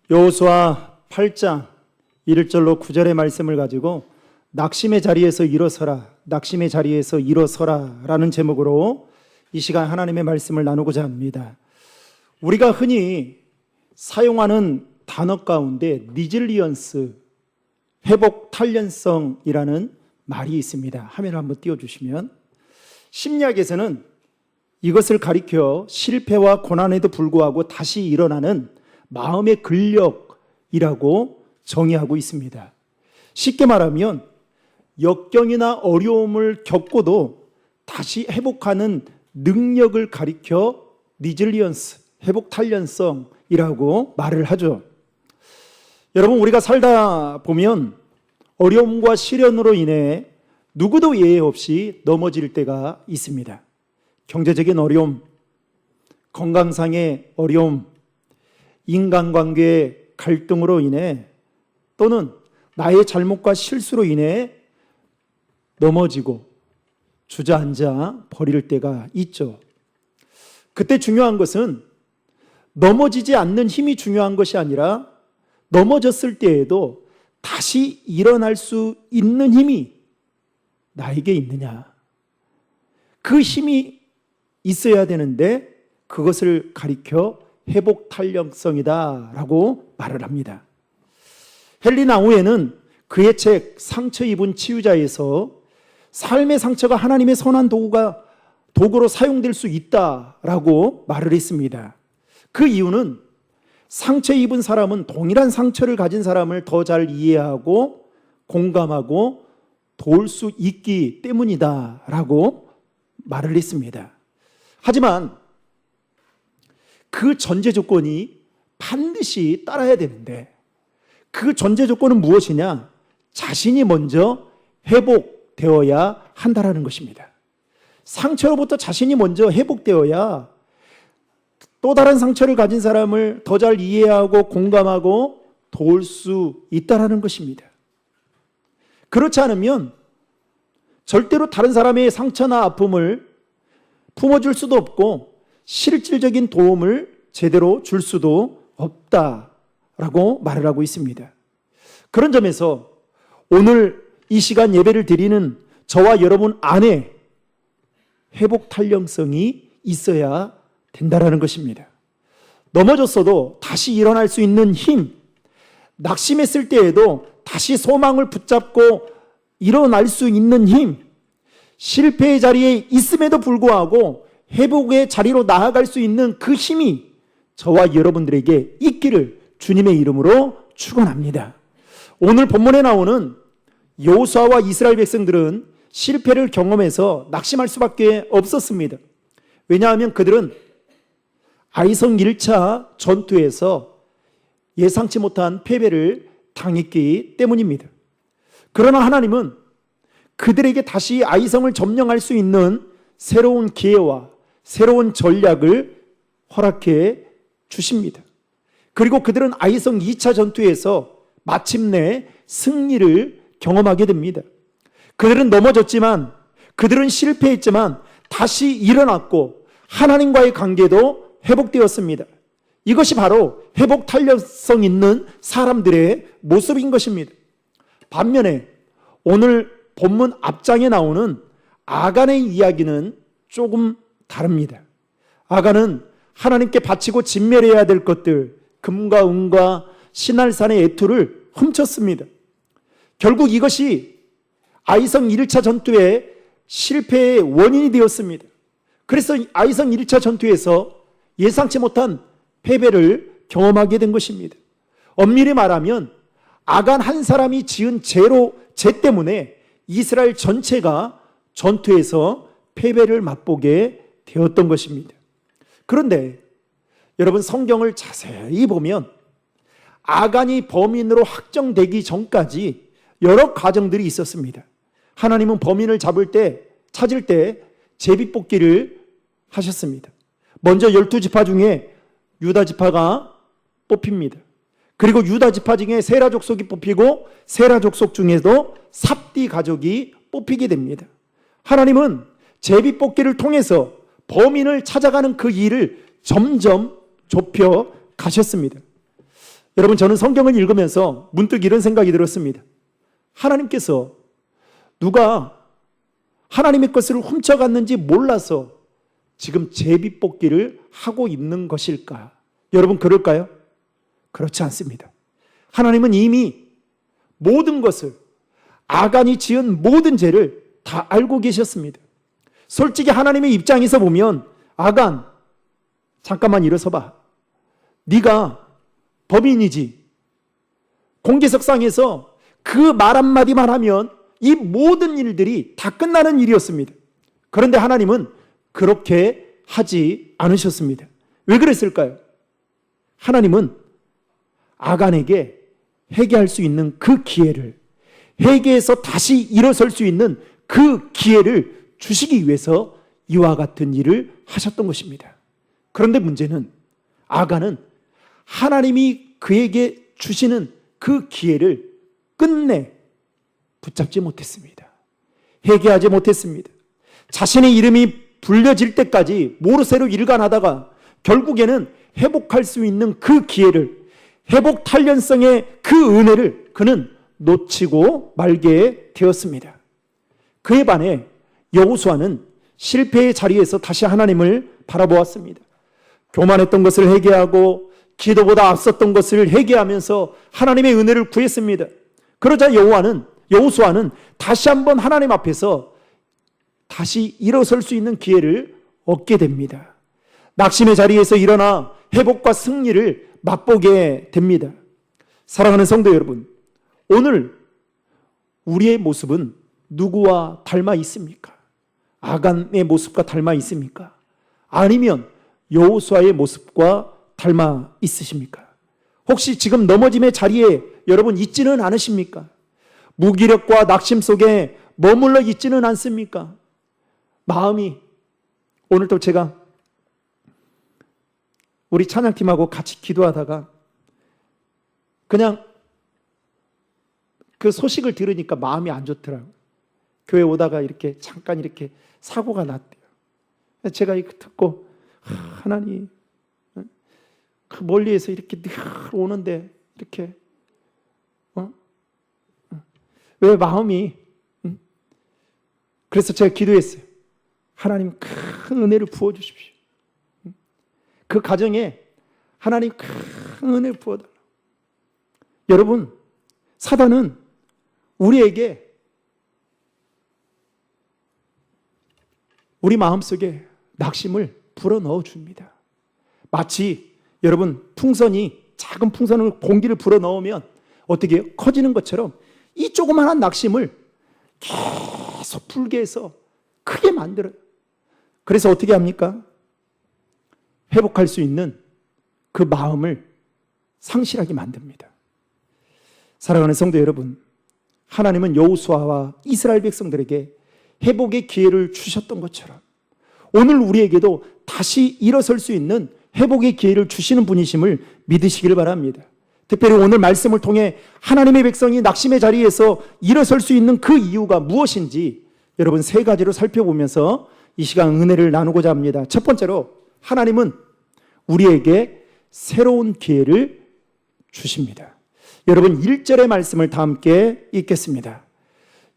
여호수아 8장 1절로 9절의 말씀을 가지고 낙심의 자리에서 일어서라, 낙심의 자리에서 일어서라 라는 제목으로 이 시간 하나님의 말씀을 나누고자 합니다. 우리가 흔히 사용하는 단어 가운데 리질리언스, 회복 탄련성이라는 말이 있습니다. 화면을 한번 띄워주시면, 심리학에서는 이것을 가리켜 실패와 고난에도 불구하고 다시 일어나는 마음의 근력이라고 정의하고 있습니다. 쉽게 말하면 역경이나 어려움을 겪고도 다시 회복하는 능력을 가리켜 리질리언스, 회복 탄련성이라고 말을 하죠. 여러분, 우리가 살다 보면 어려움과 시련으로 인해 누구도 예외 없이 넘어질 때가 있습니다. 경제적인 어려움, 건강상의 어려움, 인간관계의 갈등으로 인해 또는 나의 잘못과 실수로 인해 넘어지고 주저앉아 버릴 때가 있죠. 그때 중요한 것은 넘어지지 않는 힘이 중요한 것이 아니라 넘어졌을 때에도 다시 일어날 수 있는 힘이 나에게 있느냐. 그 힘이 있어야 되는데 그것을 가리켜 회복 탄력성이다 라고 말을 합니다. 헨리 나우에는 그의 책 상처 입은 치유자에서 삶의 상처가 하나님의 선한 도구로 사용될 수 있다라고 말을 했습니다. 그 이유는 상처 입은 사람은 동일한 상처를 가진 사람을 더 잘 이해하고 공감하고 도울 수 있기 때문이다라고 말을 했습니다. 하지만 그 전제 조건이 반드시 따라야 되는데 그 전제 조건은 무엇이냐? 자신이 먼저 회복되어야 한다라는 것입니다. 상처로부터 자신이 먼저 회복되어야 또 다른 상처를 가진 사람을 더 잘 이해하고 공감하고 도울 수 있다라는 것입니다. 그렇지 않으면 절대로 다른 사람의 상처나 아픔을 품어줄 수도 없고 실질적인 도움을 제대로 줄 수도 없다라고 말을 하고 있습니다. 그런 점에서 오늘 이 시간 예배를 드리는 저와 여러분 안에 회복 탄력성이 있어야 된다라는 것입니다. 넘어졌어도 다시 일어날 수 있는 힘, 낙심했을 때에도 다시 소망을 붙잡고 일어날 수 있는 힘, 실패의 자리에 있음에도 불구하고 회복의 자리로 나아갈 수 있는 그 힘이 저와 여러분들에게 있기를 주님의 이름으로 축원합니다. 오늘 본문에 나오는 여호수아와 이스라엘 백성들은 실패를 경험해서 낙심할 수밖에 없었습니다. 왜냐하면 그들은 아이성 1차 전투에서 예상치 못한 패배를 당했기 때문입니다. 그러나 하나님은 그들에게 다시 아이성을 점령할 수 있는 새로운 기회와 새로운 전략을 허락해 주십니다. 그리고 그들은 아이성 2차 전투에서 마침내 승리를 경험하게 됩니다. 그들은 넘어졌지만, 그들은 실패했지만 다시 일어났고 하나님과의 관계도 회복되었습니다. 이것이 바로 회복 탄력성 있는 사람들의 모습인 것입니다. 반면에 오늘 본문 앞장에 나오는 아간의 이야기는 조금 다릅니다. 아간은 하나님께 바치고 진멸해야 될 것들, 금과 은과 신할산의 애투를 훔쳤습니다. 결국 이것이 아이성 1차 전투의 실패의 원인이 되었습니다. 그래서 아이성 1차 전투에서 예상치 못한 패배를 경험하게 된 것입니다. 엄밀히 말하면 아간 한 사람이 지은 죄 때문에 이스라엘 전체가 전투에서 패배를 맛보게 되었던 것입니다. 그런데 여러분, 성경을 자세히 보면 아간이 범인으로 확정되기 전까지 여러 과정들이 있었습니다. 하나님은 범인을 찾을 때 제비뽑기를 하셨습니다. 먼저 12지파 중에 유다 지파가 뽑힙니다. 그리고 유다 지파 중에 세라 족속이 뽑히고 세라 족속 중에도 삽디 가족이 뽑히게 됩니다. 하나님은 제비뽑기를 통해서 범인을 찾아가는 그 일을 점점 좁혀 가셨습니다. 여러분, 저는 성경을 읽으면서 문득 이런 생각이 들었습니다. 하나님께서 누가 하나님의 것을 훔쳐갔는지 몰라서 지금 제비뽑기를 하고 있는 것일까? 여러분, 그럴까요? 그렇지 않습니다. 하나님은 이미 모든 것을, 아간이 지은 모든 죄를 다 알고 계셨습니다. 솔직히 하나님의 입장에서 보면, 아간, 잠깐만 일어서 봐. 네가 범인이지. 공개석상에서 그 말 한마디만 하면 이 모든 일들이 다 끝나는 일이었습니다. 그런데 하나님은 그렇게 하지 않으셨습니다. 왜 그랬을까요? 하나님은 아간에게 회개할 수 있는 그 기회를, 회개해서 다시 일어설 수 있는 그 기회를 주시기 위해서 이와 같은 일을 하셨던 것입니다. 그런데 문제는 아간은 하나님이 그에게 주시는 그 기회를 끝내 붙잡지 못했습니다. 회개하지 못했습니다. 자신의 이름이 불려질 때까지 모르쇠로 일관하다가 결국에는 회복할 수 있는 그 기회를, 회복 탄련성의 그 은혜를 그는 놓치고 말게 되었습니다. 그에 반해 여호수아는 실패의 자리에서 다시 하나님을 바라보았습니다. 교만했던 것을 회개하고 기도보다 앞섰던 것을 회개하면서 하나님의 은혜를 구했습니다. 그러자 여호수아는 다시 한번 하나님 앞에서 다시 일어설 수 있는 기회를 얻게 됩니다. 낙심의 자리에서 일어나 회복과 승리를 맛보게 됩니다. 사랑하는 성도 여러분, 오늘 우리의 모습은 누구와 닮아 있습니까? 아간의 모습과 닮아 있습니까? 아니면 여호수아의 모습과 닮아 있으십니까? 혹시 지금 넘어짐의 자리에 여러분 있지는 않으십니까? 무기력과 낙심 속에 머물러 있지는 않습니까? 마음이, 오늘도 제가 우리 찬양팀하고 같이 기도하다가 그냥 그 소식을 들으니까 마음이 안 좋더라고요. 교회 오다가 이렇게 잠깐 이렇게 사고가 났대요. 제가 이거 듣고 하나님, 그 멀리에서 이렇게 늘 오는데 이렇게 왜 마음이, 그래서 제가 기도했어요. 하나님 큰 은혜를 부어주십시오. 그 가정에 하나님 큰 은혜를 부어달라고. 여러분, 사단은 우리에게, 우리 마음속에 낙심을 불어넣어 줍니다. 마치 여러분 풍선이, 작은 풍선을 공기를 불어넣으면 어떻게 해요? 커지는 것처럼 이 조그마한 낙심을 계속 불게 해서 크게 만들어요. 그래서 어떻게 합니까? 회복할 수 있는 그 마음을 상실하게 만듭니다. 사랑하는 성도 여러분, 하나님은 여호수아와 이스라엘 백성들에게 회복의 기회를 주셨던 것처럼 오늘 우리에게도 다시 일어설 수 있는 회복의 기회를 주시는 분이심을 믿으시기를 바랍니다. 특별히 오늘 말씀을 통해 하나님의 백성이 낙심의 자리에서 일어설 수 있는 그 이유가 무엇인지 여러분 세 가지로 살펴보면서 이 시간 은혜를 나누고자 합니다. 첫 번째로, 하나님은 우리에게 새로운 기회를 주십니다. 여러분 1절의 말씀을 다 함께 읽겠습니다.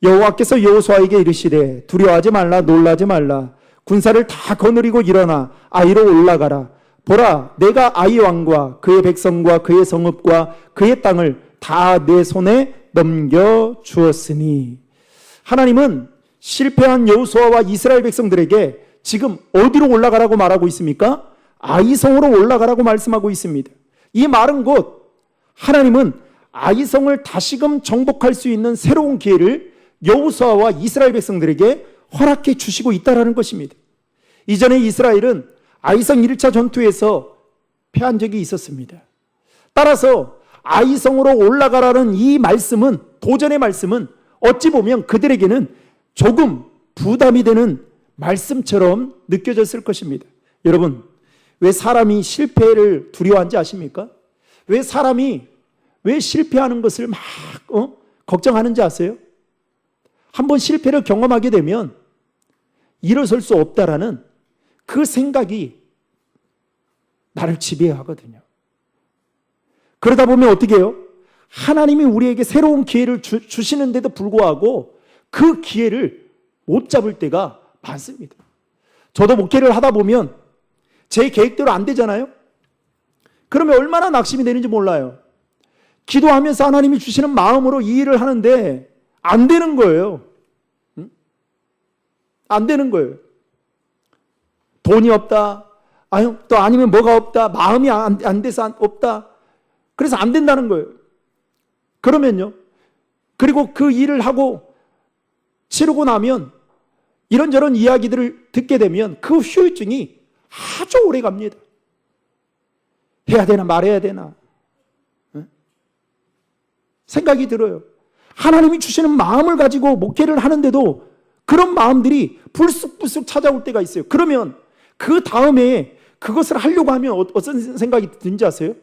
여호와께서 여호수아에게 이르시되 두려워하지 말라, 놀라지 말라. 군사를 다 거느리고 일어나 아이로 올라가라. 보라, 내가 아이 왕과 그의 백성과 그의 성읍과 그의 땅을 다 내 손에 넘겨 주었으니. 하나님은 실패한 여호수아와 이스라엘 백성들에게 지금 어디로 올라가라고 말하고 있습니까? 아이성으로 올라가라고 말씀하고 있습니다. 이 말은 곧 하나님은 아이성을 다시금 정복할 수 있는 새로운 기회를 여호수아와 이스라엘 백성들에게 허락해 주시고 있다는 것입니다. 이전에 이스라엘은 아이성 1차 전투에서 패한 적이 있었습니다. 따라서 아이성으로 올라가라는 이 말씀은, 도전의 말씀은 어찌 보면 그들에게는 조금 부담이 되는 말씀처럼 느껴졌을 것입니다. 여러분, 왜 사람이 실패를 두려워하는지 아십니까? 왜 사람이 왜 실패하는 것을 막 걱정하는지 아세요? 한번 실패를 경험하게 되면 일어설 수 없다라는 그 생각이 나를 지배하거든요. 그러다 보면 어떻게 해요? 하나님이 우리에게 새로운 기회를 주시는데도 불구하고 그 기회를 못 잡을 때가 많습니다. 저도 목회를 하다 보면 제 계획대로 안 되잖아요? 그러면 얼마나 낙심이 되는지 몰라요. 기도하면서 하나님이 주시는 마음으로 이 일을 하는데 안 되는 거예요. 안 되는 거예요. 돈이 없다. 또 아니면 뭐가 없다. 마음이 안 돼서 없다. 그래서 안 된다는 거예요. 그러면요. 그리고 그 일을 하고 치르고 나면 이런저런 이야기들을 듣게 되면 그 후유증이 아주 오래 갑니다. 해야 되나 말해야 되나 생각이 들어요. 하나님이 주시는 마음을 가지고 목회를 하는데도 그런 마음들이 불쑥불쑥 찾아올 때가 있어요. 그러면 그 다음에 그것을 하려고 하면 어떤 생각이 드는지 아세요?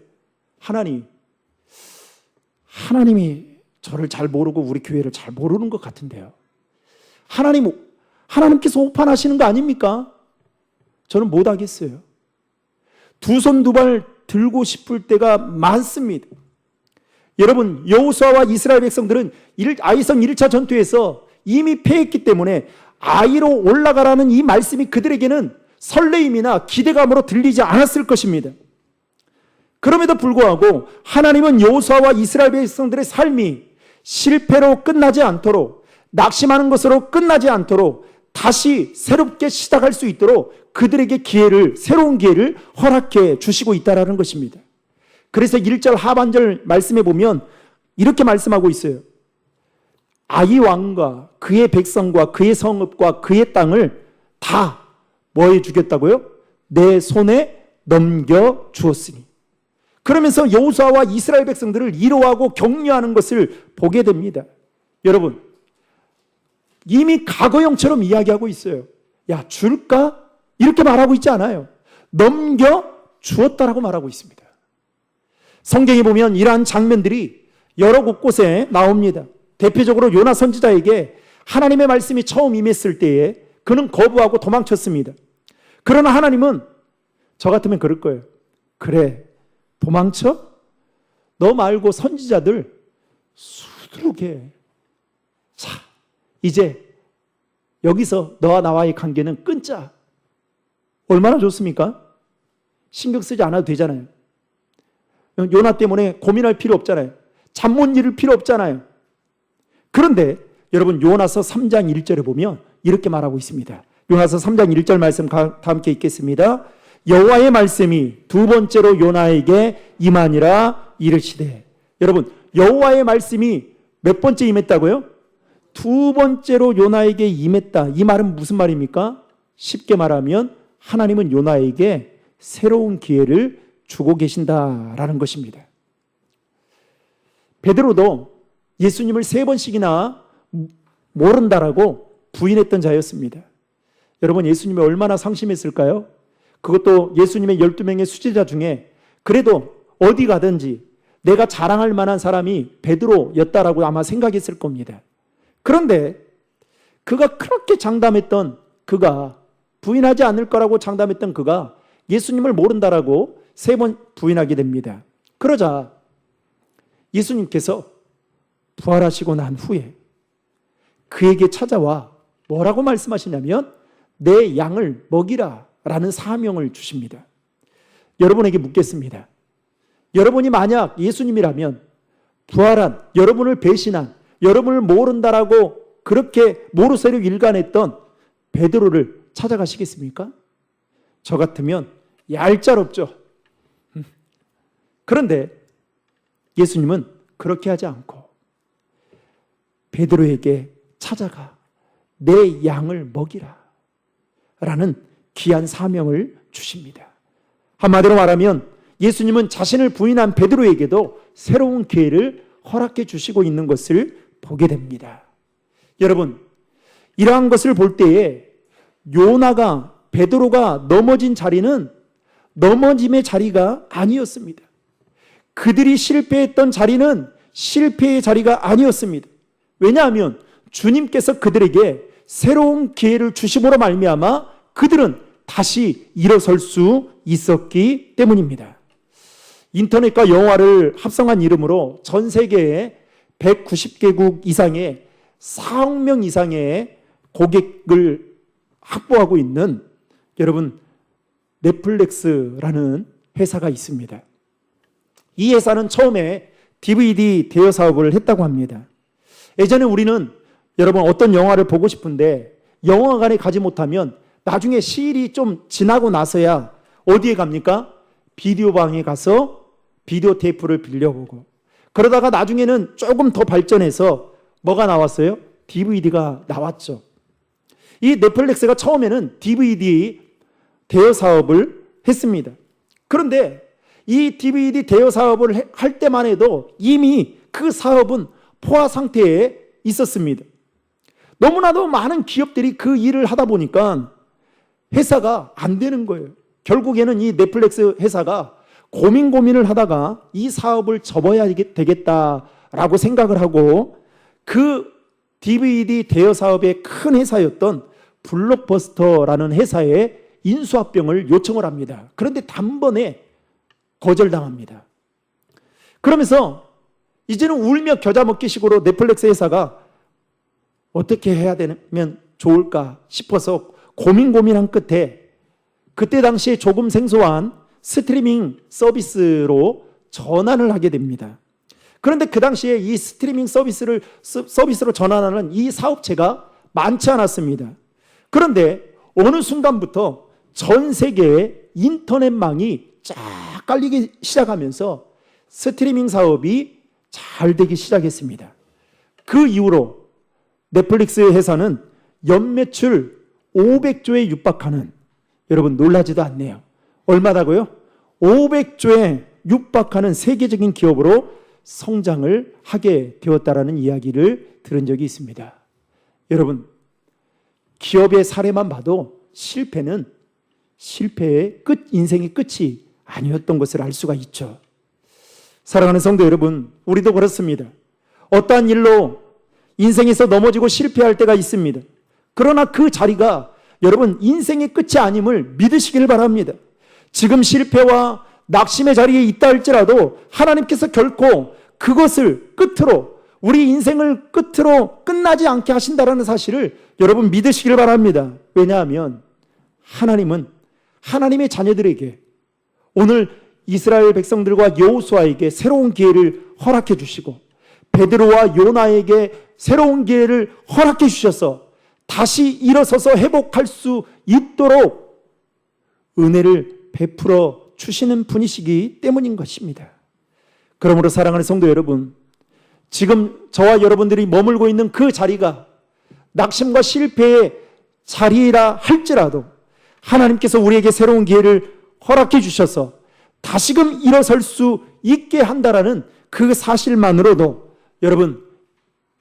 하나님이 저를 잘 모르고 우리 교회를 잘 모르는 것 같은데요. 하나님께서 오판하시는 거 아닙니까? 저는 못하겠어요. 두 손 두 발 들고 싶을 때가 많습니다. 여러분, 여호수아와 이스라엘 백성들은 아이성 1차 전투에서 이미 패했기 때문에 아이로 올라가라는 이 말씀이 그들에게는 설레임이나 기대감으로 들리지 않았을 것입니다. 그럼에도 불구하고 하나님은 여호수아와 이스라엘 백성들의 삶이 실패로 끝나지 않도록, 낙심하는 것으로 끝나지 않도록 다시 새롭게 시작할 수 있도록 그들에게 새로운 기회를 허락해 주시고 있다는 것입니다. 그래서 1절 하반절 말씀에 보면 이렇게 말씀하고 있어요. 아이 왕과 그의 백성과 그의 성읍과 그의 땅을 다 뭐 해주겠다고요? 내 손에 넘겨 주었으니. 그러면서 여호수아와 이스라엘 백성들을 위로하고 격려하는 것을 보게 됩니다. 여러분, 이미 과거형처럼 이야기하고 있어요. 야, 줄까? 이렇게 말하고 있지 않아요. 넘겨 주었다라고 말하고 있습니다. 성경에 보면 이러한 장면들이 여러 곳곳에 나옵니다. 대표적으로 요나 선지자에게 하나님의 말씀이 처음 임했을 때에 그는 거부하고 도망쳤습니다. 그러나 하나님은 저 같으면 그럴 거예요. 그래, 도망쳐? 너 말고 선지자들 수두룩해. 자, 이제 여기서 너와 나와의 관계는 끊자. 얼마나 좋습니까? 신경 쓰지 않아도 되잖아요. 요나 때문에 고민할 필요 없잖아요. 잠 못 이룰 필요 없잖아요. 그런데 여러분, 요나서 3장 1절에 보면 이렇게 말하고 있습니다. 요나서 3장 1절 말씀 다 함께 읽겠습니다. 여호와의 말씀이 두 번째로 요나에게 임하니라 이르시되. 여러분, 여호와의 말씀이 몇 번째 임했다고요? 두 번째로 요나에게 임했다. 이 말은 무슨 말입니까? 쉽게 말하면 하나님은 요나에게 새로운 기회를 주고 계신다라는 것입니다. 베드로도 예수님을 3번씩이나 모른다라고 부인했던 자였습니다. 여러분, 예수님이 얼마나 상심했을까요? 그것도 예수님의 12명의 수제자 중에 그래도 어디 가든지 내가 자랑할 만한 사람이 베드로였다라고 아마 생각했을 겁니다. 그런데 그가 그렇게 장담했던 그가, 부인하지 않을 거라고 장담했던 그가 예수님을 모른다라고 3번 부인하게 됩니다. 그러자 예수님께서 부활하시고 난 후에 그에게 찾아와 뭐라고 말씀하시냐면 내 양을 먹이라 라는 사명을 주십니다. 여러분에게 묻겠습니다. 여러분이 만약 예수님이라면 부활한, 여러분을 배신한, 여러분을 모른다라고 그렇게 모르쇠로 일관했던 베드로를 찾아가시겠습니까? 저 같으면 얄짤없죠. 그런데 예수님은 그렇게 하지 않고 베드로에게 찾아가 내 양을 먹이라 라는 귀한 사명을 주십니다. 한마디로 말하면 예수님은 자신을 부인한 베드로에게도 새로운 기회를 허락해 주시고 있는 것을 보게 됩니다. 여러분, 이러한 것을 볼 때에 베드로가 넘어진 자리는 넘어짐의 자리가 아니었습니다. 그들이 실패했던 자리는 실패의 자리가 아니었습니다. 왜냐하면 주님께서 그들에게 새로운 기회를 주심으로 말미암아 그들은 다시 일어설 수 있었기 때문입니다. 인터넷과 영화를 합성한 이름으로 전 세계에 190개국 이상의 4억 명 이상의 고객을 확보하고 있는 여러분 넷플릭스라는 회사가 있습니다. 이 회사는 처음에 DVD 대여 사업을 했다고 합니다. 예전에 우리는 여러분 어떤 영화를 보고 싶은데 영화관에 가지 못하면 나중에 시일이 좀 지나고 나서야 어디에 갑니까? 비디오 방에 가서 비디오 테이프를 빌려보고, 그러다가 나중에는 조금 더 발전해서 뭐가 나왔어요? DVD가 나왔죠. 이 넷플릭스가 처음에는 DVD 대여 사업을 했습니다. 그런데 이 DVD 대여 사업을 할 때만 해도 이미 그 사업은 포화 상태에 있었습니다. 너무나도 많은 기업들이 그 일을 하다 보니까 회사가 안 되는 거예요. 결국에는 이 넷플릭스 회사가 고민을 하다가 이 사업을 접어야 되겠다라고 생각을 하고 그 DVD 대여 사업의 큰 회사였던 블록버스터라는 회사에 인수합병을 요청을 합니다. 그런데 단번에 거절당합니다. 그러면서 이제는 울며 겨자 먹기 식으로 넷플릭스 회사가 어떻게 해야 되면 좋을까 싶어서 고민한 끝에 그때 당시에 조금 생소한 스트리밍 서비스로 전환을 하게 됩니다. 그런데 그 당시에 이 스트리밍 서비스로 전환하는 이 사업체가 많지 않았습니다. 그런데 어느 순간부터 전 세계에 인터넷망이 쫙 깔리기 시작하면서 스트리밍 사업이 잘 되기 시작했습니다. 그 이후로 넷플릭스 회사는 연매출 500조에 육박하는, 여러분 놀라지도 않네요. 얼마다고요? 500조에 육박하는 세계적인 기업으로 성장을 하게 되었다라는 이야기를 들은 적이 있습니다. 여러분, 기업의 사례만 봐도 실패는 실패의 끝, 인생의 끝이 아니었던 것을 알 수가 있죠. 사랑하는 성도 여러분, 우리도 그렇습니다. 어떠한 일로 인생에서 넘어지고 실패할 때가 있습니다. 그러나 그 자리가 여러분 인생의 끝이 아님을 믿으시길 바랍니다. 지금 실패와 낙심의 자리에 있다 할지라도 하나님께서 결코 그것을 끝으로, 우리 인생을 끝으로 끝나지 않게 하신다라는 사실을 여러분 믿으시길 바랍니다. 왜냐하면 하나님은 하나님의 자녀들에게, 오늘 이스라엘 백성들과 여호수아에게 새로운 기회를 허락해 주시고 베드로와 요나에게 새로운 기회를 허락해 주셔서 다시 일어서서 회복할 수 있도록 은혜를 베풀어 주시는 분이시기 때문인 것입니다. 그러므로 사랑하는 성도 여러분, 지금 저와 여러분들이 머물고 있는 그 자리가 낙심과 실패의 자리라 할지라도 하나님께서 우리에게 새로운 기회를 허락해 주셔서 다시금 일어설 수 있게 한다라는 그 사실만으로도 여러분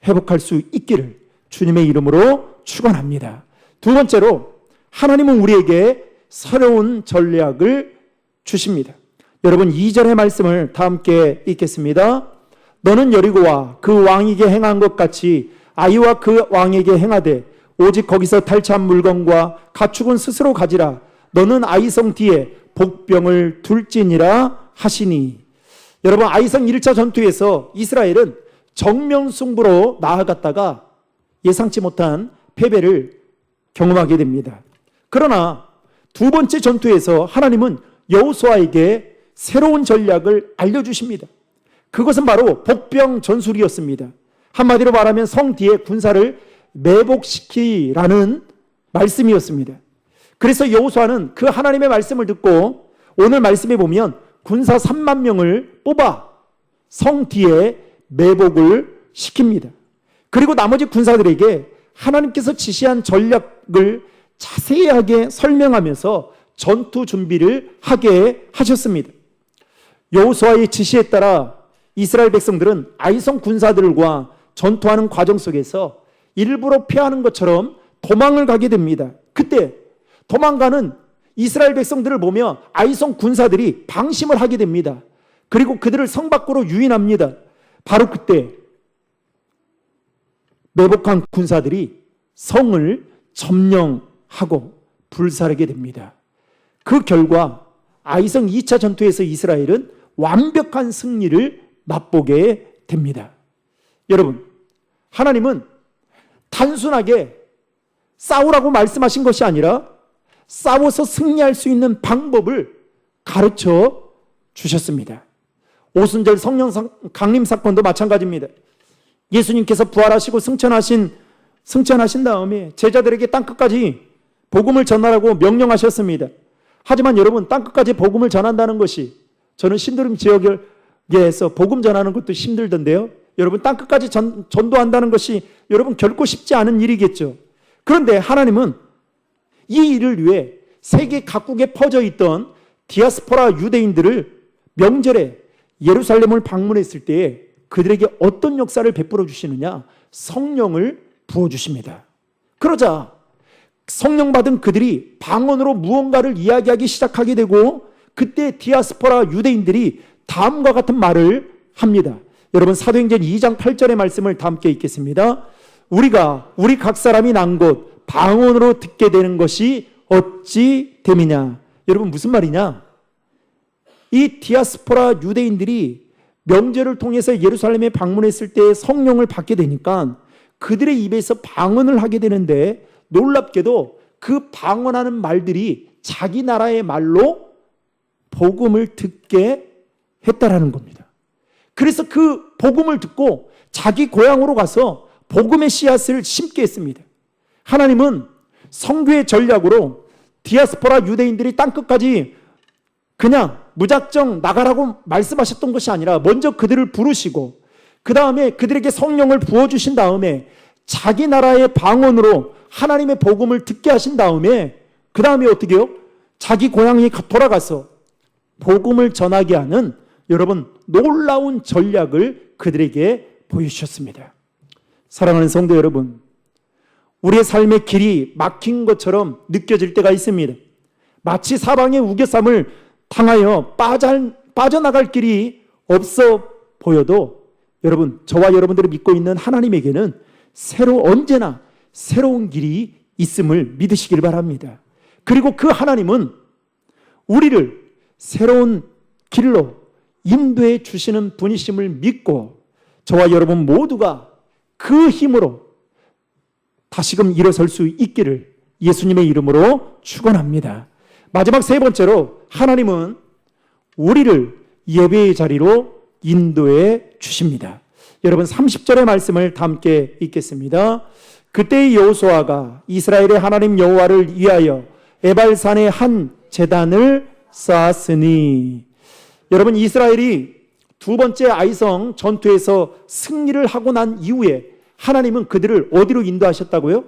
회복할 수 있기를 주님의 이름으로 축원합니다. 두 번째로 하나님은 우리에게 새로운 전략을 주십니다. 여러분 2절의 말씀을 다 함께 읽겠습니다. 너는 여리고와 그 왕에게 행한 것 같이 아이와 그 왕에게 행하되 오직 거기서 탈취한 물건과 가축은 스스로 가지라. 너는 아이성 뒤에 복병을 둘지니라 하시니. 여러분 아이성 1차 전투에서 이스라엘은 정면승부로 나아갔다가 예상치 못한 패배를 경험하게 됩니다. 그러나 두 번째 전투에서 하나님은 여호수아에게 새로운 전략을 알려주십니다. 그것은 바로 복병 전술이었습니다. 한마디로 말하면 성 뒤에 군사를 매복시키라는 말씀이었습니다. 그래서 여호수아는 그 하나님의 말씀을 듣고 오늘 말씀에 보면 군사 3만 명을 뽑아 성 뒤에 매복을 시킵니다. 그리고 나머지 군사들에게 하나님께서 지시한 전략을 자세하게 설명하면서 전투 준비를 하게 하셨습니다. 여호수아의 지시에 따라 이스라엘 백성들은 아이성 군사들과 전투하는 과정 속에서 일부러 피하는 것처럼 도망을 가게 됩니다. 그때 도망가는 이스라엘 백성들을 보며 아이성 군사들이 방심을 하게 됩니다. 그리고 그들을 성 밖으로 유인합니다. 바로 그때 매복한 군사들이 성을 점령하고 불사르게 됩니다. 그 결과 아이성 2차 전투에서 이스라엘은 완벽한 승리를 맛보게 됩니다. 여러분, 하나님은 단순하게 싸우라고 말씀하신 것이 아니라 싸워서 승리할 수 있는 방법을 가르쳐 주셨습니다. 오순절 성령 강림 사건도 마찬가지입니다. 예수님께서 부활하시고 승천하신 다음에 제자들에게 땅끝까지 복음을 전하라고 명령하셨습니다. 하지만 여러분, 땅끝까지 복음을 전한다는 것이, 저는 신도림 지역에서 복음 전하는 것도 힘들던데요. 여러분, 땅끝까지 전도한다는 것이 여러분 결코 쉽지 않은 일이겠죠. 그런데 하나님은 이 일을 위해 세계 각국에 퍼져 있던 디아스포라 유대인들을 명절에 예루살렘을 방문했을 때에 그들에게 어떤 역사를 베풀어 주시느냐? 성령을 부어주십니다. 그러자 성령 받은 그들이 방언으로 무언가를 이야기하기 시작하게 되고, 그때 디아스포라 유대인들이 다음과 같은 말을 합니다. 여러분, 사도행전 2장 8절의 말씀을 다 함께 읽겠습니다. 우리 각 사람이 난 곳 방언으로 듣게 되는 것이 어찌 됨이냐. 여러분, 무슨 말이냐? 이 디아스포라 유대인들이 명절을 통해서 예루살렘에 방문했을 때 성령을 받게 되니까 그들의 입에서 방언을 하게 되는데, 놀랍게도 그 방언하는 말들이 자기 나라의 말로 복음을 듣게 했다라는 겁니다. 그래서 그 복음을 듣고 자기 고향으로 가서 복음의 씨앗을 심게 했습니다. 하나님은 선교의 전략으로 디아스포라 유대인들이 땅끝까지 그냥 무작정 나가라고 말씀하셨던 것이 아니라, 먼저 그들을 부르시고 그 다음에 그들에게 성령을 부어주신 다음에 자기 나라의 방언으로 하나님의 복음을 듣게 하신 다음에, 그 다음에 어떻게 해요? 자기 고향에 돌아가서 복음을 전하게 하는, 여러분, 놀라운 전략을 그들에게 보여주셨습니다. 사랑하는 성도 여러분, 우리의 삶의 길이 막힌 것처럼 느껴질 때가 있습니다. 마치 사방의 우겨쌈을 당하여 빠져나갈 길이 없어 보여도, 여러분, 저와 여러분들이 믿고 있는 하나님에게는 언제나 새로운 길이 있음을 믿으시길 바랍니다. 그리고 그 하나님은 우리를 새로운 길로 인도해 주시는 분이심을 믿고, 저와 여러분 모두가 그 힘으로 다시금 일어설 수 있기를 예수님의 이름으로 축원합니다. 마지막 세 번째로, 하나님은 우리를 예배의 자리로 인도해 주십니다. 여러분, 30절의 말씀을 다 함께 읽겠습니다. 그때의 여호수아가 이스라엘의 하나님 여호와를 위하여 에발산에 한 제단을 쌓았으니, 여러분, 이스라엘이 두 번째 아이성 전투에서 승리를 하고 난 이후에 하나님은 그들을 어디로 인도하셨다고요?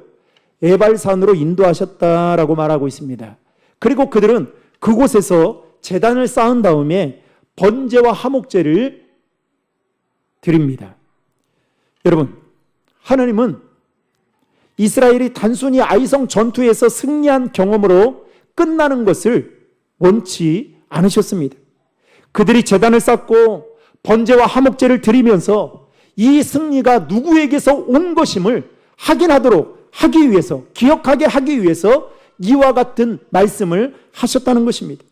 에발산으로 인도하셨다라고 말하고 있습니다. 그리고 그들은 그곳에서 제단을 쌓은 다음에 번제와 화목제를 드립니다. 여러분, 하나님은 이스라엘이 단순히 아이성 전투에서 승리한 경험으로 끝나는 것을 원치 않으셨습니다. 그들이 제단을 쌓고 번제와 화목제를 드리면서 이 승리가 누구에게서 온 것임을 확인하도록 하기 위해서, 기억하게 하기 위해서 이와 같은 말씀을 하셨다는 것입니다.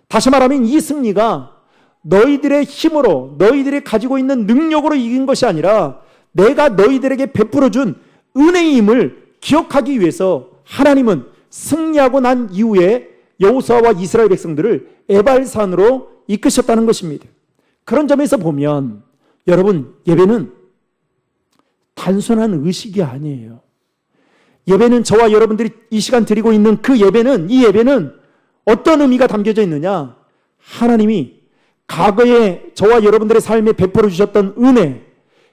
다시 말하면 이 승리가 너희들의 힘으로, 너희들이 가지고 있는 능력으로 이긴 것이 아니라 내가 너희들에게 베풀어준 은혜임을 기억하기 위해서 하나님은 승리하고 난 이후에 여호수아와 이스라엘 백성들을 에발산으로 이끄셨다는 것입니다. 그런 점에서 보면 여러분, 예배는 단순한 의식이 아니에요. 예배는, 저와 여러분들이 이 시간 드리고 있는 그 예배는, 이 예배는 어떤 의미가 담겨져 있느냐? 하나님이 과거에 저와 여러분들의 삶에 베풀어 주셨던 은혜,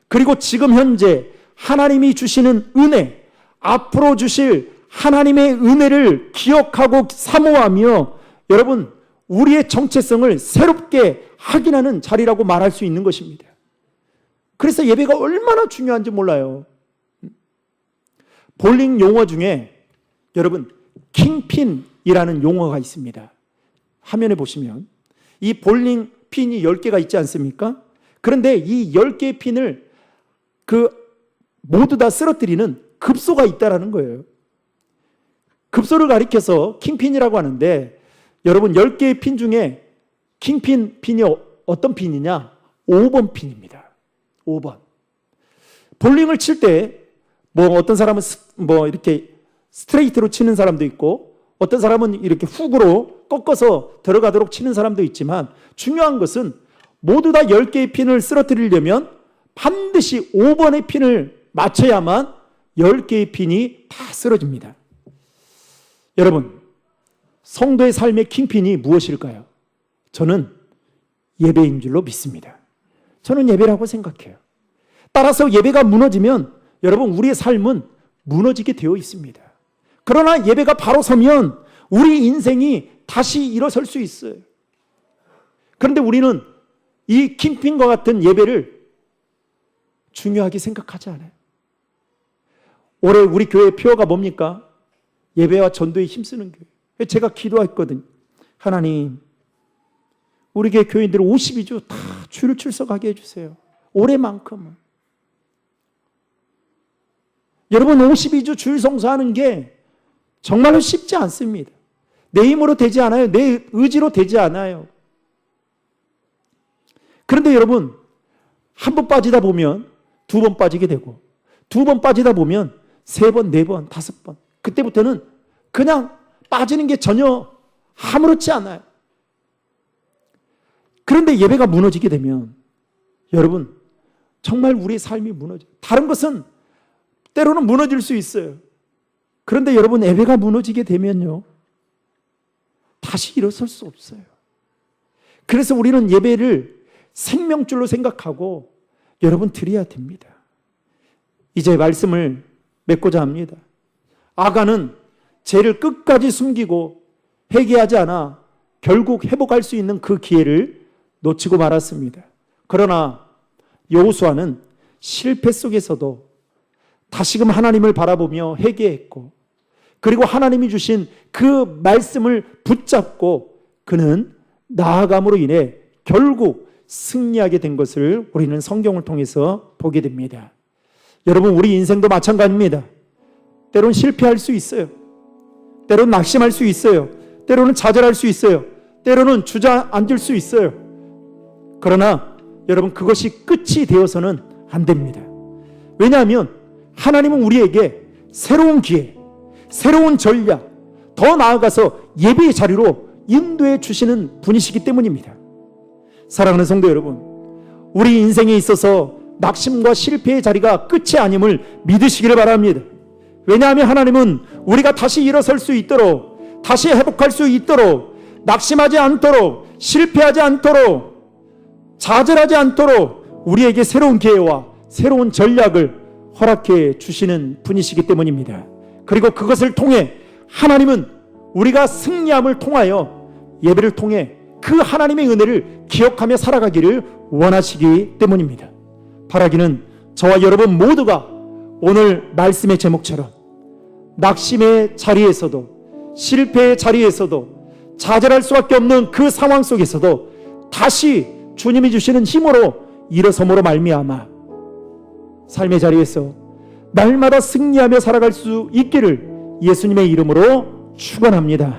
그리고 지금 현재 하나님이 주시는 은혜, 앞으로 주실 하나님의 은혜를 기억하고 사모하며, 여러분, 우리의 정체성을 새롭게 확인하는 자리라고 말할 수 있는 것입니다. 그래서 예배가 얼마나 중요한지 몰라요. 볼링 용어 중에 여러분, 킹핀이라는 용어가 있습니다. 화면에 보시면 이 볼링 핀이 10개가 있지 않습니까? 그런데 이 10개의 핀을 모두 다 쓰러뜨리는 급소가 있다라는 거예요. 급소를 가리켜서 킹핀이라고 하는데, 여러분, 10개의 핀 중에 킹핀 핀이 어떤 핀이냐? 5번 핀입니다. 5번. 볼링을 칠 때 뭐 어떤 사람은 뭐 이렇게 스트레이트로 치는 사람도 있고 어떤 사람은 이렇게 훅으로 꺾어서 들어가도록 치는 사람도 있지만 중요한 것은 모두 다 10개의 핀을 쓰러뜨리려면 반드시 5번의 핀을 맞춰야만 10개의 핀이 다 쓰러집니다. 여러분, 성도의 삶의 킹핀이 무엇일까요? 저는 예배인 줄로 믿습니다. 저는 예배라고 생각해요. 따라서 예배가 무너지면 여러분 우리의 삶은 무너지게 되어 있습니다. 그러나 예배가 바로 서면 우리 인생이 다시 일어설 수 있어요. 그런데 우리는 이 킹핀과 같은 예배를 중요하게 생각하지 않아요. 올해 우리 교회의 표어가 뭡니까? 예배와 전도에 힘쓰는 교회. 제가 기도했거든요. 하나님, 우리 교회 교인들 52주 다 주를 출석하게 해주세요. 올해만큼은. 여러분 52주 주일 성수하는 게 정말로 쉽지 않습니다. 내 힘으로 되지 않아요. 내 의지로 되지 않아요. 그런데 여러분 한 번 빠지다 보면 2번 빠지게 되고 2번 빠지다 보면 3번, 4번, 5번 그때부터는 그냥 빠지는 게 전혀 아무렇지 않아요. 그런데 예배가 무너지게 되면 여러분 정말 우리의 삶이 무너져요. 다른 것은 때로는 무너질 수 있어요. 그런데 여러분 예배가 무너지게 되면요 다시 일어설 수 없어요. 그래서 우리는 예배를 생명줄로 생각하고 여러분 드려야 됩니다. 이제 말씀을 맺고자 합니다. 아간은 죄를 끝까지 숨기고 회개하지 않아 결국 회복할 수 있는 그 기회를 놓치고 말았습니다. 그러나 여호수아는 실패 속에서도 다시금 하나님을 바라보며 회개했고 그리고 하나님이 주신 그 말씀을 붙잡고 그는 나아감으로 인해 결국 승리하게 된 것을 우리는 성경을 통해서 보게 됩니다. 여러분 우리 인생도 마찬가지입니다. 때로는 실패할 수 있어요. 때로는 낙심할 수 있어요. 때로는 좌절할 수 있어요. 때로는 주저앉을 수 있어요. 그러나 여러분 그것이 끝이 되어서는 안 됩니다. 왜냐하면 하나님은 우리에게 새로운 기회, 새로운 전략, 더 나아가서 예배의 자리로 인도해 주시는 분이시기 때문입니다. 사랑하는 성도 여러분, 우리 인생에 있어서 낙심과 실패의 자리가 끝이 아님을 믿으시기를 바랍니다. 왜냐하면 하나님은 우리가 다시 일어설 수 있도록, 다시 회복할 수 있도록, 낙심하지 않도록, 실패하지 않도록, 좌절하지 않도록 우리에게 새로운 기회와 새로운 전략을 허락해 주시는 분이시기 때문입니다. 그리고 그것을 통해 하나님은 우리가 승리함을 통하여 예배를 통해 그 하나님의 은혜를 기억하며 살아가기를 원하시기 때문입니다. 바라기는 저와 여러분 모두가 오늘 말씀의 제목처럼 낙심의 자리에서도 실패의 자리에서도 좌절할 수밖에 없는 그 상황 속에서도 다시 주님이 주시는 힘으로 일어섬으로 말미암아 삶의 자리에서 날마다 승리하며 살아갈 수 있기를 예수님의 이름으로 축원합니다.